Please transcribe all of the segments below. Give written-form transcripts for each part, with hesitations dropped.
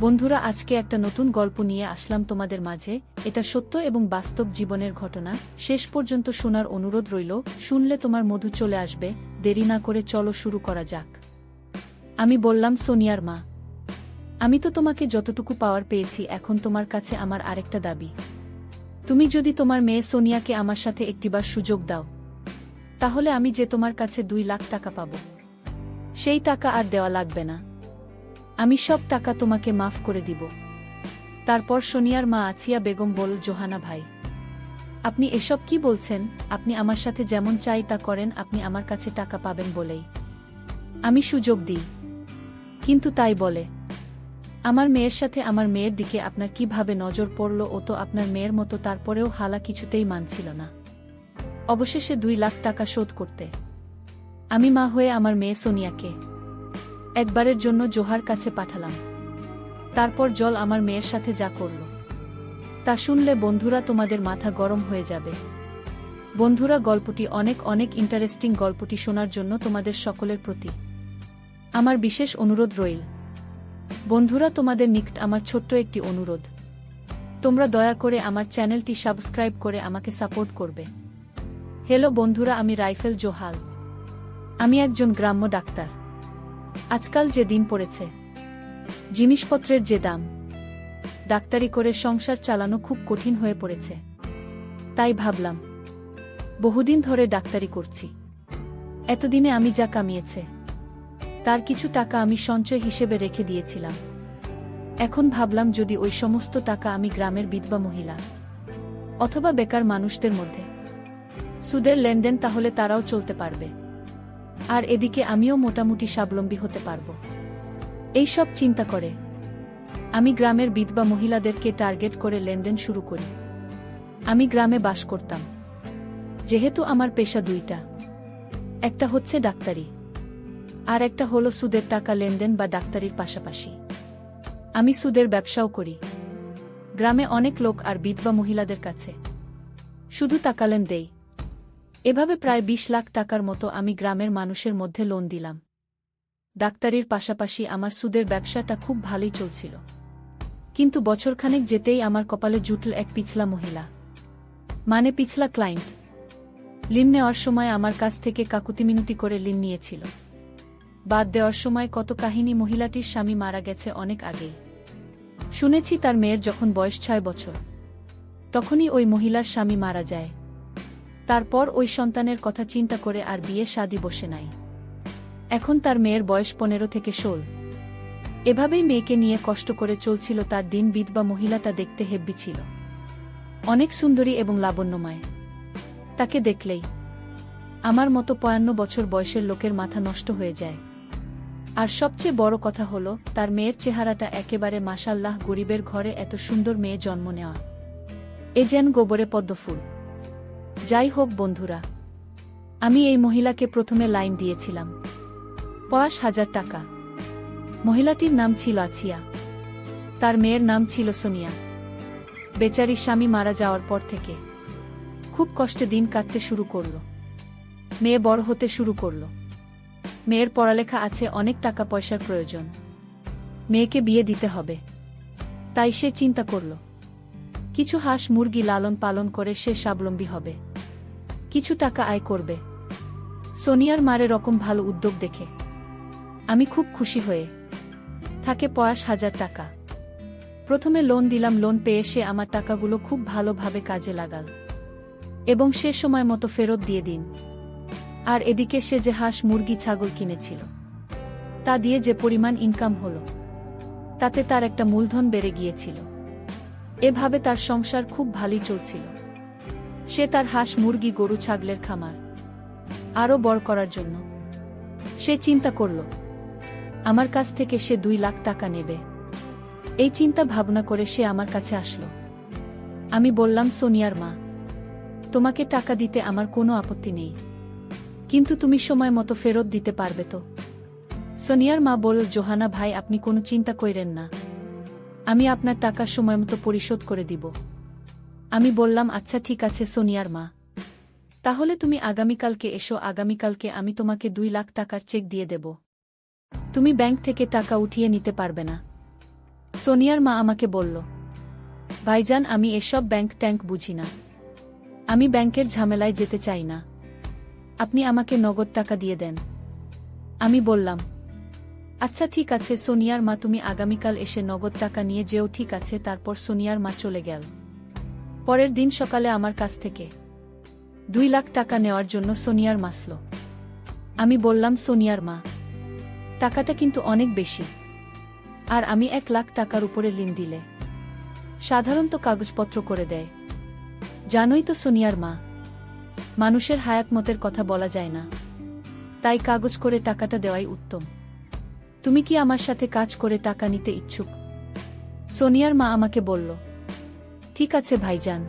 বন্ধুরা, আজকে একটা নতুন গল্প নিয়ে আসলাম তোমাদের মাঝে। এটা সত্য এবং বাস্তব জীবনের ঘটনা। শেষ পর্যন্ত শোনার অনুরোধ রইল। শুনলে তোমার মধু চলে আসবে। দেরি না করে চলো শুরু করা যাক। আমি বললাম, সোনিয়ার মা, আমি তো তোমাকে যতটুকু পাওয়ার পেয়েছি, এখন তোমার কাছে আমার আরেকটা দাবি। তুমি যদি তোমার মেয়ে সোনিয়াকে আমার সাথে একটিবার সুযোগ দাও, তাহলে আমি যে তোমার কাছে 2 লাখ টাকা পাব, সেই টাকা আর দেওয়া লাগবে না। আমি সব টাকা তোমাকে মাফ করে দিব। তারপর সোনিয়ার মা আছিয়া বেগম বলল, জোহানা ভাই, আপনি এসব কি বলছেন? আপনি আমার সাথে যেমন চাই তা করেন, আপনি আমার কাছে টাকা পাবেন বলেই আমি সুযোগ দিই। কিন্তু তাই বলে আমার মেয়ের সাথে আমার মেয়ের দিকে আপনার কিভাবে নজর পড়ল? ও তো আপনার মেয়ের মতো, তারপরেও হালা কিছুতেই মানছিল না। অবশেষে 2 লাখ টাকা শোধ করতে আমি মা হয়ে আমার মেয়ে সোনিয়াকে একবারের জন্য জোহার কাছে পাঠালাম। তারপর জল আমার মেয়ের সাথে যা করল তা শুনলে বন্ধুরা তোমাদের মাথা গরম হয়ে যাবে। বন্ধুরা, গল্পটি অনেক অনেক ইন্টারেস্টিং। গল্পটি শোনার জন্য তোমাদের সকলের প্রতি আমার বিশেষ অনুরোধ রইল। বন্ধুরা, তোমাদের নিকট আমার ছোট্ট একটি অনুরোধ, তোমরা দয়া করে আমার চ্যানেলটি সাবস্ক্রাইব করে আমাকে সাপোর্ট করবে। হ্যালো বন্ধুরা, আমি রাইফেল জোহাল। আমি একজন গ্রাম্য ডাক্তার। আজকাল যে দিন পড়েছে, জিনিসপত্রের যে দাম, ডাক্তারি করে সংসার চালানো খুব কঠিন হয়ে পড়েছে। তাই ভাবলাম, বহুদিন ধরে ডাক্তারি করছি, এতদিনে আমি যা কামিয়েছে তার কিছু টাকা আমি সঞ্চয় হিসেবে রেখে দিয়েছিলাম। এখন ভাবলাম, যদি ওই সমস্ত টাকা আমি গ্রামের বিধবা মহিলা অথবা বেকার মানুষদের মধ্যে সুদের লেনদেন, তাহলে তারাও চলতে পারবে, আর এদিকে আমিও মোটামুটি স্বাবলম্বী হতে পারব। এই সব চিন্তা করে আমি গ্রামের বিধবা মহিলাদেরকে টার্গেট করে লেনদেন শুরু করি। আমি গ্রামে বাস করতাম, যেহেতু আমার পেশা 2টা, একটা হচ্ছে ডাক্তারি আর একটা হলো সুদের টাকা লেনদেন বা ডাক্তারির পাশাপাশি আমি সুদের ব্যবসাও করি। গ্রামে অনেক লোক আর বিধবা মহিলাদের কাছে শুধু টাকা লেন দেই। এভাবে প্রায় 20 লাখ টাকার মতো আমি গ্রামের মানুষের মধ্যে লোন দিলাম। ডাক্তারির পাশাপাশি আমার সুদের ব্যবসাটা খুব ভালোই চলছিল। কিন্তু বছরখানেক যেতেই আমার কপালে জুটল এক পিছলা মহিলা, মানে পিছলা ক্লায়েন্ট। ঋণ নেওয়ার সময় আমার কাছ থেকে কাকুতিমিনতি করে ঋণ নিয়েছিল। বাদ দেওয়ার সময় কত কাহিনী। মহিলাটির স্বামী মারা গেছে অনেক আগেই। শুনেছি তার মেয়ের যখন বয়স 6 বছর, তখনই ওই মহিলার স্বামী মারা যায়। তারপর ওই সন্তানের কথা চিন্তা করে আর বিয়ে শাদী বসে নাই। এখন তার মেয়ের বয়স 15 থেকে 16। এভাবেই মেয়েকে নিয়ে কষ্ট করে চলছিল তার দিন। বিধবা মহিলাটা দেখতে হেব্বি ছিল, অনেক সুন্দরী এবং লাবণ্যময়। তাকে দেখলেই আমার মতো 55 বছর বয়সের লোকের মাথা নষ্ট হয়ে যায়। আর সবচেয়ে বড় কথা হলো, তার মেয়ের চেহারাটা একেবারে মাশাল্লাহ। গরিবের ঘরে এত সুন্দর মেয়ে জন্ম নেওয়া, এ যেন গোবরে পদ্মফুল। যাই হোক বন্ধুরা, আমি এই মহিলাকে প্রথমে লাইন দিয়েছিলাম 50,000 টাকা। মহিলাটির নাম ছিল আছিয়া, তার মেয়ের নাম ছিল সোনিয়া। বেচারি স্বামী মারা যাওয়ার পর থেকে খুব কষ্টে দিন কাটতে শুরু করল। মেয়ে বড় হতে শুরু করল। মেয়ের পড়ালেখা আছে, অনেক টাকা পয়সার প্রয়োজন। মেয়েকে বিয়ে দিতে হবে। তাই সে চিন্তা করল, কিছু হাঁস মুরগি লালন পালন করে সে স্বাবলম্বী হবে, কিছু টাকা আয় করবে। সোনিয়ার মারে রকম ভালো উদ্যোগ দেখে আমি খুব খুশি হয়ে থাকে 50,000 টাকা প্রথমে লোন দিলাম। লোন পেয়ে সে আমার টাকাগুলো খুব ভালোভাবে কাজে লাগাল এবং সে সময় মতো ফেরত দিয়ে দিন। আর এদিকে সে যে হাঁস মুরগি ছাগল কিনেছিল, তা দিয়ে যে পরিমাণ ইনকাম হলো, তাতে তার একটা মূলধন বেড়ে গিয়েছিল। এভাবে তার সংসার খুব ভালোই চলছিল। সে তার হাঁস মুরগি গরু ছাগলের খামার আরও বড় করার জন্য সে চিন্তা করল, আমার কাছ থেকে সে 2 লাখ টাকা নেবে। এই চিন্তা ভাবনা করে সে আমার কাছে আসলো। আমি বললাম, সোনিয়ার মা, তোমাকে টাকা দিতে আমার কোনো আপত্তি নেই, কিন্তু তুমি সময় মতো ফেরত দিতে পারবে তো? সোনিয়ার মা বলল, জোহানা ভাই, আপনি কোনো চিন্তা কইরেন না, আমি আপনার টাকা সময় মতো পরিশোধ করে দিব। আমি বললাম, আচ্ছা ঠিক আছে সোনিয়ার মা, তাহলে তুমি আগামীকালকে এসো। আগামীকালকে আমি তোমাকে 2 লাখ টাকার চেক দিয়ে দেব। তুমি ব্যাংক থেকে টাকা উঠিয়ে নিতে পারবে না, সোনিয়ার মা আমাকে বলল, ভাইজান আমি এসব ব্যাংক ট্যাঙ্ক বুঝি না। আমি ব্যাংকের ঝামেলায় যেতে চাই না। আপনি আমাকে নগদ টাকা দিয়ে দেন। আমি বললাম, আচ্ছা ঠিক আছে সোনিয়ার মা, তুমি আগামীকাল এসে নগদ টাকা নিয়ে যেও। ঠিক আছে। তারপর সোনিয়ার মা চলে গেল। পরের দিন সকালে আমার কাছ থেকে 2 লাখ টাকা নেওয়ার জন্য সোনিয়ার মাসল। আমি বললাম, সোনিয়ার মা, টাকাটা কিন্তু অনেক বেশি, আর আমি 1 লাখ টাকার উপরে ঋণ দিলে সাধারণত কাগজপত্র করে দেয়। জানোই তো সোনিয়ার মা, মানুষের হায়াতমতের কথা বলা যায় না, তাই কাগজ করে টাকাটা দেওয়াই উত্তম। তুমি কি আমার সাথে কাজ করে টাকা নিতে ইচ্ছুক? সোনিয়ার মা আমাকে বলল, ঠিক আছে ভাইজান,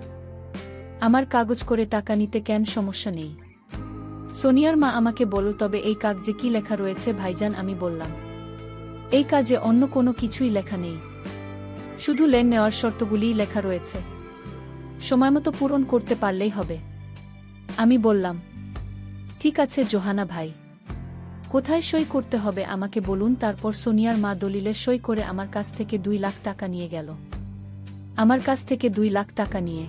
আমার কাগজ করে টাকা নিতে কেন সমস্যা নেই। সোনিয়ার মা আমাকে বলল, তবে এই কাগজে কি লেখা রয়েছে ভাইজান? আমি বললাম, এই কাজে অন্য কোনো কিছুই লেখা নেই, শুধু লেন নেওয়ার শর্তগুলিই লেখা রয়েছে, সময়মতো পূরণ করতে পারলেই হবে। আমি বললাম, ঠিক আছে জোহানা ভাই, কোথায় সই করতে হবে আমাকে বলুন। তারপর সোনিয়ার মা দলিলে সই করে আমার কাছ থেকে 2 লাখ টাকা নিয়ে গেল। আমার কাছ থেকে 2 লাখ টাকা নিয়ে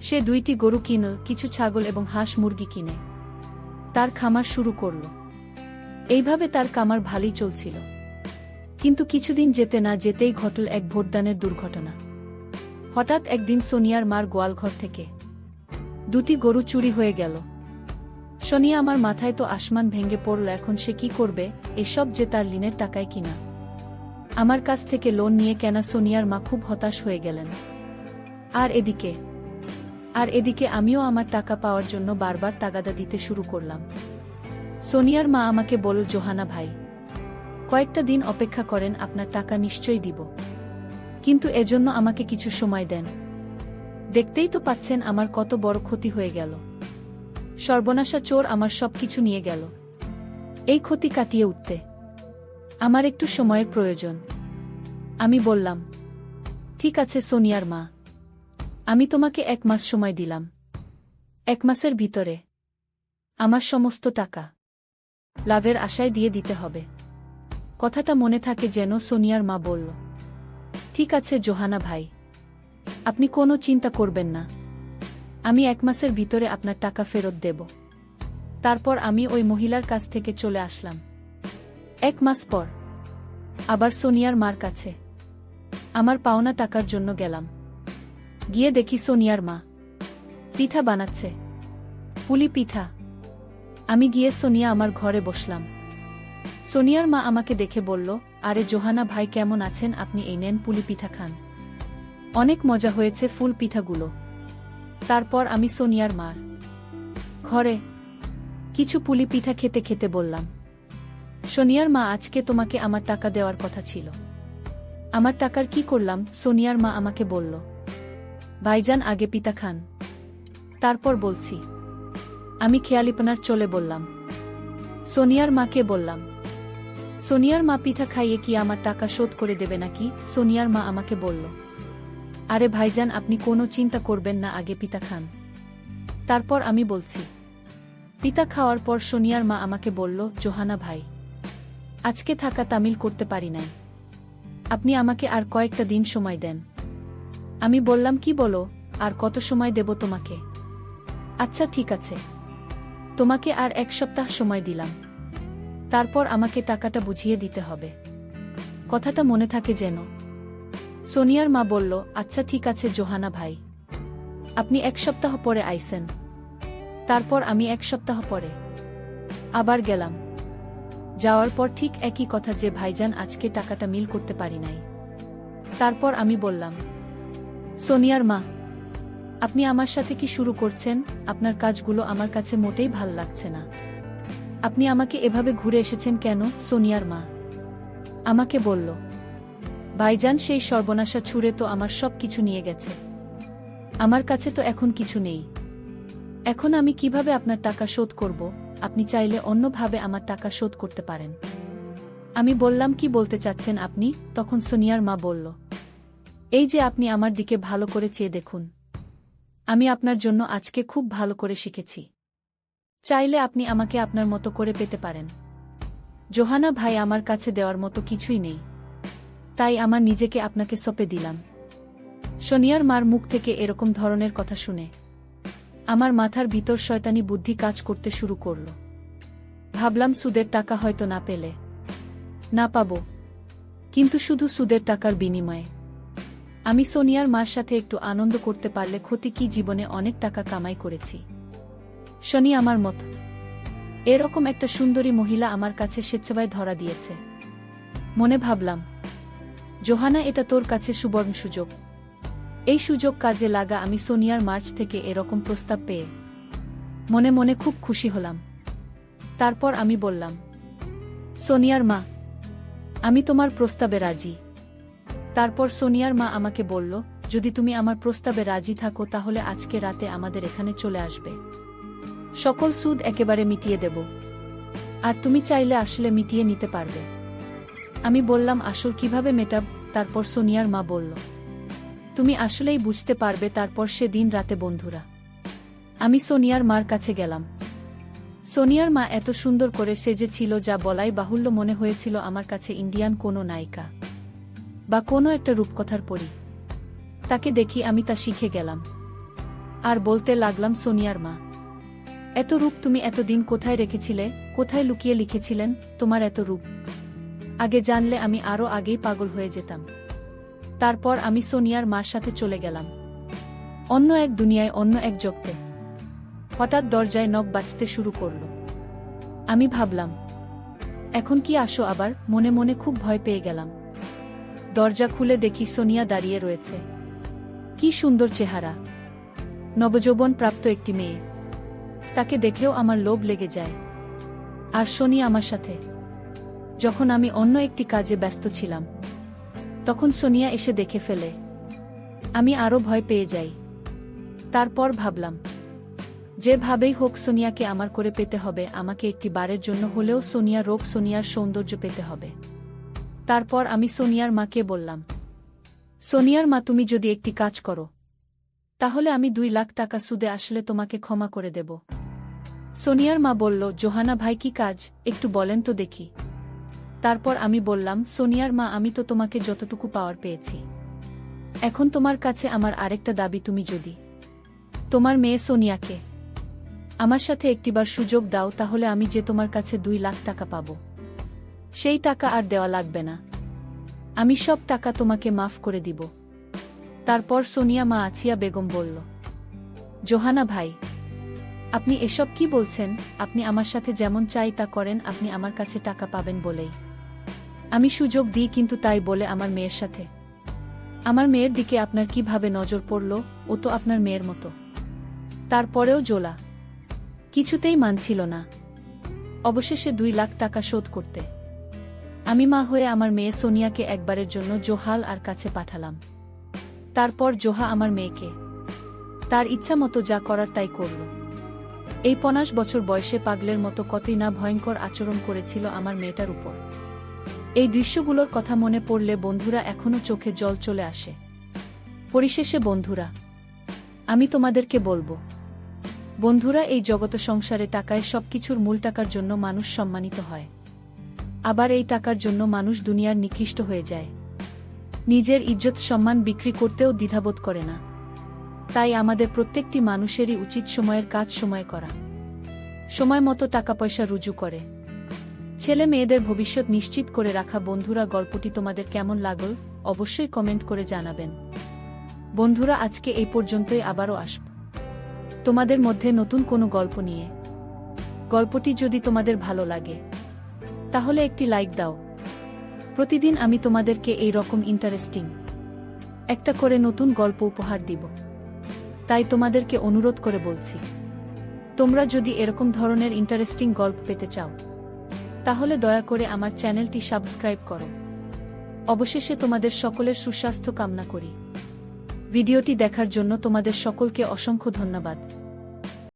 সে 2টি গরু কিনল, কিছু ছাগল এবং হাঁস মুরগি কিনে তার খামার শুরু করল। এইভাবে তার খামার ভালোই চলছিল। কিন্তু কিছুদিন যেতে না যেতেই ঘটল এক ভোটদানের দুর্ঘটনা। হঠাৎ একদিন সোনিয়ার মার গোয়ালঘর থেকে 2টি গরু চুরি হয়ে গেল। সোনিয়া আমার মাথায় তো আসমান ভেঙে পড়ল। এখন সে কি করবে? এসব যে তার ঋণের টাকায় কিনা, আমার কাছ থেকে লোন নিয়ে কেনা। সোনিয়ার মা খুব হতাশ হয়ে গেলেন। আর এদিকে আমিও আমার টাকা পাওয়ার জন্য বারবার তাগাদা দিতে শুরু করলাম। সোনিয়ার মা আমাকে বলল, জোহানা ভাই, কয়েকটা দিন অপেক্ষা করেন, আপনার টাকা নিশ্চয়ই দিব, কিন্তু এজন্য আমাকে কিছু সময় দেন। দেখতেই তো পাচ্ছেন আমার কত বড় ক্ষতি হয়ে গেল। সর্বনাশা চোর আমার সবকিছু নিয়ে গেল। এই ক্ষতি কাটিয়ে উঠতে আমার একটু সময়ের প্রয়োজন। আমি বললাম, ঠিক আছে সোনিয়ার মা, আমি তোমাকে 1 মাস সময় দিলাম। 1 মাসের ভিতরে আমার সমস্ত টাকা লাভের আশায় দিয়ে দিতে হবে। কথাটা মনে থাকে যেন। সোনিয়ার মা বলল, ঠিক আছে জোহানা ভাই, আপনি কোনো চিন্তা করবেন না, আমি 1 মাসের ভিতরে আপনার টাকা ফেরত দেব। তারপর আমি ওই মহিলার কাছ থেকে চলে আসলাম। 1 মাস পর আবার সোনিয়ার মার কাছে আমার পাওনা টাকার জন্য গেলাম। গিয়ে দেখি সোনিয়ার মা পিঠা বানাচ্ছে, পুলি পিঠা। আমি গিয়ে সোনিয়া আমার ঘরে বসলাম। সোনিয়ার মা আমাকে দেখে বলল, আরে জোহানা ভাই কেমন আছেন আপনি? এই নেন পুলি পিঠা খান, অনেক মজা হয়েছে ফুল পিঠাগুলো। তারপর আমি সোনিয়ার মার ঘরে কিছু পুলি পিঠা খেতে খেতে বললাম, সোনিয়ার মা আজকে তোমাকে আমার টাকা দেওয়ার কথা ছিল, আমার টাকার কি করলাম? সোনিয়ার মা আমাকে বলল, ভাইজান আগে পিঠা খান, তারপর বলছি। আমি খেয়ালিপনার চলে বললাম, সোনিয়ার মাকে বললাম। সোনিয়ার মা পিঠা খাইয়ে কি আমার টাকা শোধ করে দেবে নাকি? সোনিয়ার মা আমাকে বলল, আরে ভাইজান আপনি কোনো চিন্তা করবেন না, আগে পিঠা খান, তারপর আমি বলছি। পিঠা খাওয়ার পর সোনিয়ার মা আমাকে বলল, জোহানা ভাই, আজকে থাকা তামিল করতে পারি নাই, আপনি আমাকে আর কয়েকটা দিন সময় দেন। আমি বললাম, কি বলো? আর কত সময় দেব তোমাকে? আচ্ছা ঠিক আছে, তোমাকে আর 1 সপ্তাহ সময় দিলাম, তারপর আমাকে টাকাটা বুঝিয়ে দিতে হবে। কথাটা মনে থাকে যেন। সোনিয়ার মা বলল, আচ্ছা ঠিক আছে জোহানা ভাই, আপনি 1 সপ্তাহ পরে আইসেন। তারপর আমি 1 সপ্তাহ পরে আবার গেলাম। যাওয়ার পর ঠিক একই কথা, যে ভাইজান আজকে টাকাটা মিল করতে পারি নাই। তারপর আমি বললাম, সোনিয়ার মা, আপনি আমার সাথে কি শুরু করছেন? আপনার কাজগুলো আমার কাছে মোটেই ভাল লাগছে না। আপনি আমাকে এভাবে ঘুরে এসেছেন কেন? সোনিয়ার মা আমাকে বলল, ভাইজান সেই সর্বনাশা ছুঁড়ে তো আমার সব কিছু নিয়ে গেছে, আমার কাছে তো এখন কিছু নেই। এখন আমি কিভাবে আপনার টাকা শোধ করব? আপনি চাইলে অন্যভাবে আমার টাকা শোধ করতে পারেন। আমি বললাম, কি বলতে চাচ্ছেন আপনি? তখন সোনিয়ার মা বলল, এই যে আপনি আমার দিকে ভালো করে চেয়ে দেখুন, আমি আপনার জন্য আজকে খুব ভালো করে শিখেছি, চাইলে আপনি আমাকে আপনার মতো করে পেতে পারেন। জোহানা ভাই, আমার কাছে দেওয়ার মতো কিছুই নেই, তাই আমার নিজেকে আপনাকে সঁপে দিলাম। সোনিয়ার মার মুখ থেকে এরকম ধরনের কথা শুনে আমার মাথার ভিতর শয়তানি বুদ্ধি কাজ করতে শুরু করল। ভাবলাম সুদের টাকা হয়তো না পাবো, কিন্তু শুধু সুদের টাকার বিনিময়ে আমি সোনিয়ার মার সাথে একটু আনন্দ করতে পারলে ক্ষতি কি, জীবনে অনেক টাকা কামাই করেছি। শনি আমার মতো এরকম একটা সুন্দরী মহিলা আমার কাছে স্বেচ্ছায় ধরা দিয়েছে। মনে ভাবলাম, জোহানা, এটা তোর কাছে সুবর্ণ সুযোগ। এই সুযোগ কাজে লাগা। আমি সোনিয়ার মার্চ থেকে এরকম প্রস্তাব পেয়ে মনে মনে খুব খুশি হলাম। তারপর আমি বললাম, সোনিয়ার মা, আমি তোমার প্রস্তাবে রাজি। তারপর সোনিয়ার মা আমাকে বলল, যদি তুমি আমার প্রস্তাবে রাজি থাকো তাহলে আজকে রাতে আমাদের এখানে চলে আসবে, সকল সুদ একেবারে মিটিয়ে দেব, আর তুমি চাইলে আসলে মিটিয়ে নিতে পারবে। আমি বললাম, আসল কিভাবে মেটাব? তারপর সোনিয়ার মা বলল, তুমি আসলেই বুঝতে পারবে। তারপর সেদিন রাতে বন্ধুরা আমি সোনিয়ার মার কাছে গেলাম। সোনিয়ার মা এত সুন্দর করে সেজেছিল যা বলাই বাহুল্য, মনে হয়েছিল আমার কাছে ইন্ডিয়ান কোনো নায়িকা বা কোনো একটা রূপকথার পরী। তাকে দেখি আমি তা শিখে গেলাম আর বলতে লাগলাম, সোনিয়ার মা, এত রূপ তুমি এতদিন কোথায় রেখেছিলে? কোথায় লুকিয়ে লিখেছিলেন তোমার এত রূপ? আগে জানলে আমি আরও আগেই পাগল হয়ে যেতাম। তারপর আমি সোনিয়ার মার সাথে চলে গেলাম অন্য এক দুনিয়ায়, অন্য এক জগতে। হঠাৎ দরজায় নখ বাজতে শুরু করল। আমি ভাবলাম, এখন কি আসো আবার? মনে মনে খুব ভয় পেয়ে গেলাম। দরজা খুলে দেখি সোনিয়া দাঁড়িয়ে রয়েছে। কি সুন্দর চেহারা, নবযৌবন প্রাপ্ত একটি মেয়ে। তাকে দেখেও আমার লোভ লেগে যায়। আর সোনিয়া আমার সাথে। যখন আমি অন্য একটি কাজে ব্যস্ত ছিলাম তখন সোনিয়া এসে দেখে ফেলে। আমি আরও ভয় পেয়ে যাই। তারপর ভাবলাম, যেভাবেই হোক সোনিয়াকে আমার করে পেতে হবে। আমাকে একটি বারের জন্য হলেও সোনিয়ার রোগ, সোনিয়ার সৌন্দর্য পেতে হবে। তারপর আমি সোনিয়ার মাকে বললাম, সোনিয়ার মা, তুমি যদি একটি কাজ করো তাহলে আমি 2 লাখ টাকা সুদে আসলে তোমাকে ক্ষমা করে দেব। সোনিয়ার মা বলল, জোহানা ভাই, কি কাজ একটু বলেন তো দেখি। তারপর আমি বললাম, সোনিয়ার মা, আমি তো তোমাকে যতটুকু পাওয়ার পেয়েছি। এখন তোমার কাছে আমার আরেকটা দাবি, তুমি যদি তোমার মেয়ে সোনিয়াকে আমার সাথে একটিবার সুযোগ দাও তাহলে আমি যে তোমার কাছে 2 লাখ টাকা পাব সেই টাকা আর দেওয়া লাগবে না। আমি সব টাকা তোমাকে মাফ করে দিব। তারপর সোনিয়া মা আছিয়া বেগম বলল, জোহানা ভাই, আপনি এসব কি বলছেন? আপনি আমার সাথে যেমন চাই তা করেন, আপনি আমার কাছে টাকা পাবেন বলেই আমি সুযোগ দিই, কিন্তু তাই বলে আমার মেয়ের সাথে, আমার মেয়ের দিকে আপনার কিভাবে নজর পড়ল? ও তো আপনার মেয়ের মতো। তারপরেও জোলা কিছুতেই মানছিল না। অবশেষে 2 লাখ টাকা শোধ করতে আমি মা হয়ে আমার মেয়ে সোনিয়াকে একবারের জন্য জোহাল আর কাছে পাঠালাম। তারপর জোহা আমার মেয়েকে তার ইচ্ছা মতো যা করার তাই করল। এই 50 বছর বয়সে পাগলের মতো কতই না ভয়ঙ্কর আচরণ করেছিল আমার মেয়েটার উপর। এই দৃশ্যগুলোর কথা মনে পড়লে বন্ধুরা এখনো চোখে জল চলে আসে। পরিশেষে বন্ধুরা, আমি তোমাদেরকে বলবো, বন্ধুরা, এই জগৎ সংসারে টাকায় সবকিছুর মূল। টাকার জন্য মানুষ সম্মানিত হয়, আবার এই টাকার জন্য মানুষ দুনিয়ার নিকৃষ্ট হয়ে যায়। নিজের ইজ্জত সম্মান বিক্রি করতেও দ্বিধাবোধ করে না। তাই আমাদের প্রত্যেকটি মানুষেরই উচিত সময়ের কাজ সময় করা, সময় মতো টাকা পয়সা রুজু করে ছেলে মেয়েদের ভবিষ্যৎ নিশ্চিত করে রাখা। বন্ধুরা, গল্পটি তোমাদের কেমন লাগল অবশ্যই কমেন্ট করে জানাবেন। বন্ধুরা, আজকে এই পর্যন্তই। আবারও আসব তোমাদের মধ্যে নতুন কোনো গল্প নিয়ে। গল্পটি যদি তোমাদের ভালো লাগে তাহলে একটি লাইক দাও। প্রতিদিন আমি তোমাদেরকে এই রকম ইন্টারেস্টিং একটা করে নতুন গল্প উপহার দিব। তাই তোমাদেরকে অনুরোধ করে বলছি, তোমরা যদি এরকম ধরনের ইন্টারেস্টিং গল্প পেতে চাও তাহলে দয়া করে আমার চ্যানেলটি সাবস্ক্রাইব করো। অবশেষে তোমাদের সকলের সুস্বাস্থ্য কামনা করি। ভিডিওটি দেখার জন্য তোমাদের সকলকে অসংখ্য ধন্যবাদ।